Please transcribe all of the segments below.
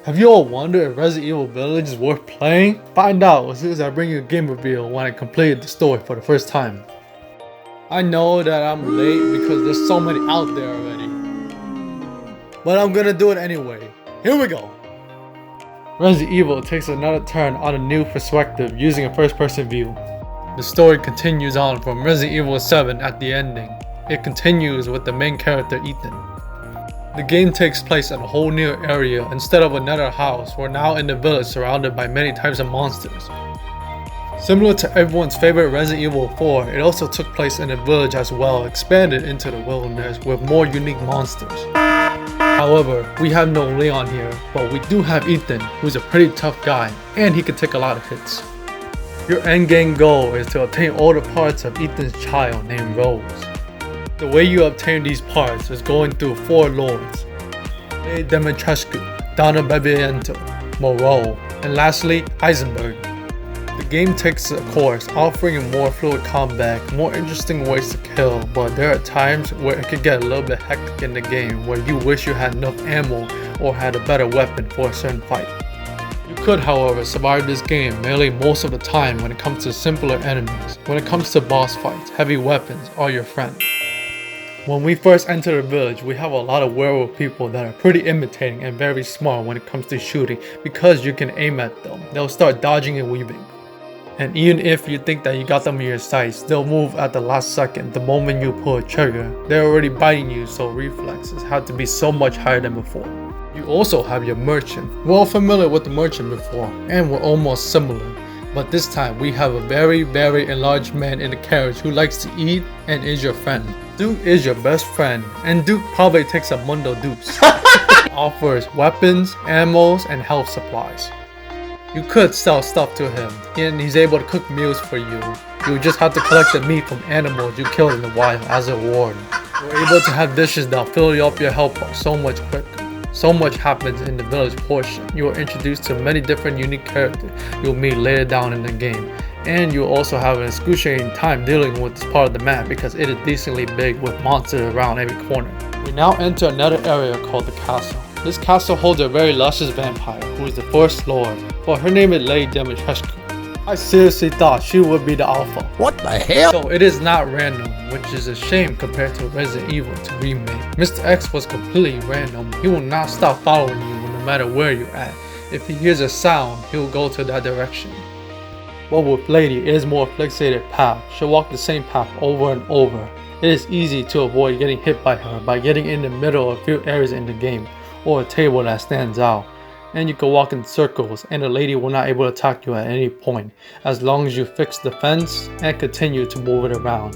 Have you all wondered if Resident Evil Village is worth playing? Find out as soon as I bring you a game reveal when I completed the story for the first time. I know that I'm late because there's so many out there already, but I'm gonna do it anyway. Here we go! Resident Evil takes another turn on a new perspective using a first-person view. The story continues on from Resident Evil 7 at the ending. It continues with the main character Ethan. The game takes place in a whole new area. Instead of another house, we're now in the village surrounded by many types of monsters. Similar to everyone's favorite Resident Evil 4, it also took place in a village as well, expanded into the wilderness with more unique monsters. However, we have no Leon here, but we do have Ethan, who's a pretty tough guy, and he can take a lot of hits. Your endgame goal is to obtain all the parts of Ethan's child named Rose. The way you obtain these parts is going through 4 lords: Leigh Dimitrescu, Donna Beviento, Moreau, and lastly, Heisenberg. The game takes a course, offering you more fluid combat, more interesting ways to kill, but there are times where it could get a little bit hectic in the game where you wish you had enough ammo or had a better weapon for a certain fight. You could, however, survive this game melee most of the time when it comes to simpler enemies. When it comes to boss fights, heavy weapons are your friend. When we first enter the village, we have a lot of werewolf people that are pretty imitating and very smart when it comes to shooting because you can aim at them. They'll start dodging and weaving. And even if you think that you got them in your sights, they'll move at the last second. The moment you pull a trigger, they're already biting you, so reflexes have to be so much higher than before. You also have your merchant. We're all familiar with the merchant before, and we're almost similar. But this time we have a very enlarged man in the carriage who likes to eat and is your friend. Duke is your best friend, and Duke probably takes a Mundo Deuce. Offers weapons, ammos, and health supplies. You could sell stuff to him, and he's able to cook meals for you. You just have to collect the meat from animals you killed in the wild as a reward. You're able to have dishes that fill you up your health bar so much quicker. So much happens in the village portion. You are introduced to many different unique characters you'll meet later down in the game. And you'll also have an excruciating time dealing with this part of the map because it is decently big with monsters around every corner. We now enter another area called the castle. This castle holds a very luscious vampire who is the first lord, but her name is Leigh Dimitrescu. I seriously thought she would be the alpha. What the hell? So it is not random, which is a shame compared to Resident Evil 2 Remake. Mr. X was completely random. He will not stop following you no matter where you're at. If he hears a sound, he will go to that direction. But with Lady, it is more fixated path. She'll walk the same path over and over. It is easy to avoid getting hit by her by getting in the middle of a few areas in the game, or a table that stands out. And you can walk in circles and the lady will not able to attack you at any point as long as you fix the fence and continue to move it around.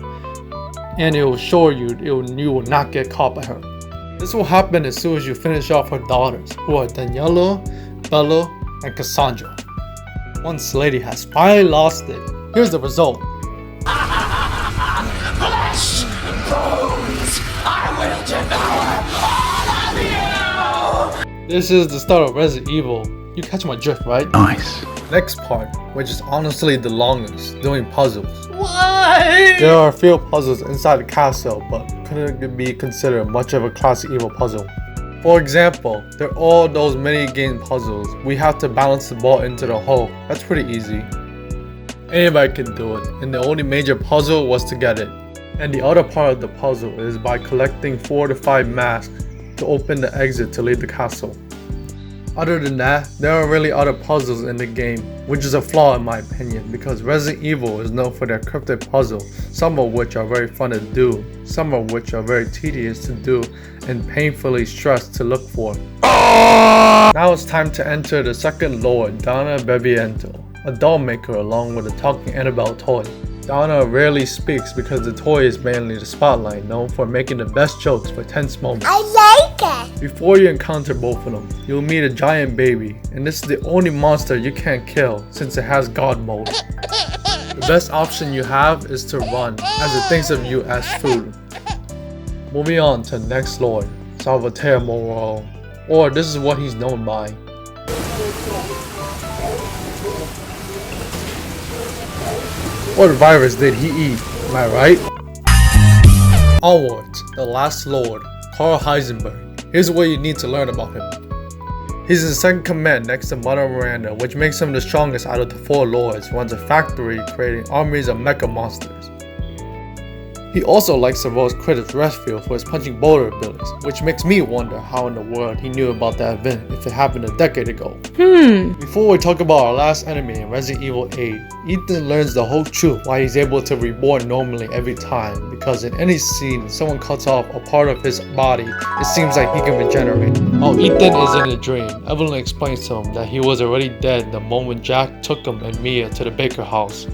And it will assure you you will not get caught by her. This will happen as soon as you finish off her daughters, who are Daniela, Bella, and Cassandra. Once Lady has finally lost it, here's the result. Flesh, bones, I will devour all of you! This is the start of Resident Evil. You catch my drift, right? Nice. Next part, which is honestly the longest, doing puzzles. Why? There are a few puzzles inside the castle, but couldn't be considered much of a classic Evil puzzle. For example, there are all those mini game puzzles. We have to balance the ball into the hole. That's pretty easy. Anybody can do it, and the only major puzzle was to get it. And the other part of the puzzle is by collecting 4 to 5 masks to open the exit to leave the castle. Other than that, there are really other puzzles in the game, which is a flaw in my opinion because Resident Evil is known for their cryptic puzzles, some of which are very fun to do, some of which are very tedious to do and painfully stressed to look for. Now it's time to enter the second lord, Donna Beviento, a doll maker along with a talking Annabelle toy. Donna rarely speaks because the toy is mainly the spotlight, known for making the best jokes for tense moments. I like it! Before you encounter both of them, you'll meet a giant baby, and this is the only monster you can't kill since it has God mode. The best option you have is to run, as it thinks of you as food. Moving on to the next lord, Salvatore Moreau, or this is what he's known by. What virus did he eat? Am I right? Onwards, the last lord, Karl Heisenberg. Here's what you need to learn about him. He's in second command next to Mother Miranda, which makes him the strongest out of the 4 lords, runs a factory creating armies of mecha monsters. He also likes the Rose Credits rest field for his punching boulder abilities, which makes me wonder how in the world he knew about that event if it happened a decade ago. Before we talk about our last enemy in Resident Evil 8, Ethan learns the whole truth why he's able to reborn normally every time, because in any scene someone cuts off a part of his body, it seems like he can regenerate. While Ethan is in a dream, Evelyn explains to him that he was already dead the moment Jack took him and Mia to the Baker house.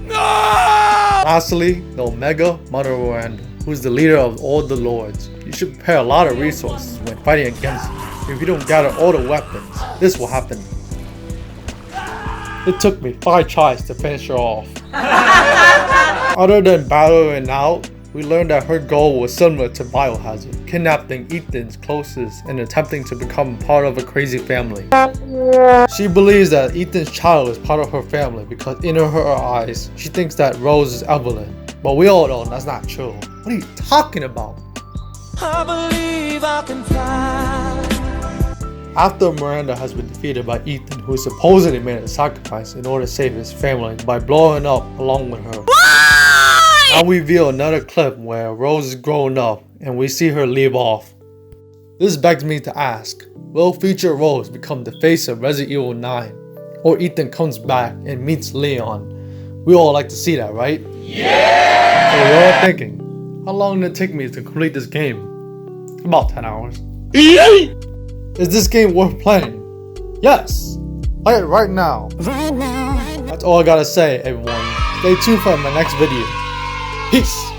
Lastly, the Omega Mother Miranda, who's the leader of all the lords. You should prepare a lot of resources when fighting against him. If you don't gather all the weapons, this will happen. It took me 5 tries to finish her off. Other than battling out, we learned that her goal was similar to Biohazard, kidnapping Ethan's closest and attempting to become part of a crazy family. She believes that Ethan's child is part of her family because in her eyes, she thinks that Rose is Evelyn. But we all know that's not true. What are you talking about? I believe I can fly. After Miranda has been defeated by Ethan, who supposedly made a sacrifice in order to save his family by blowing up along with her. Now we reveal another clip where Rose is growing up and we see her leave off. This begs me to ask, will future Rose become the face of Resident Evil 9? Or Ethan comes back and meets Leon? We all like to see that, right? Yeah! So you're all thinking, how long did it take me to complete this game? About 10 hours. Is this game worth playing? Yes! Play it right now. That's all I gotta say, everyone. Stay tuned for my next video. Peace!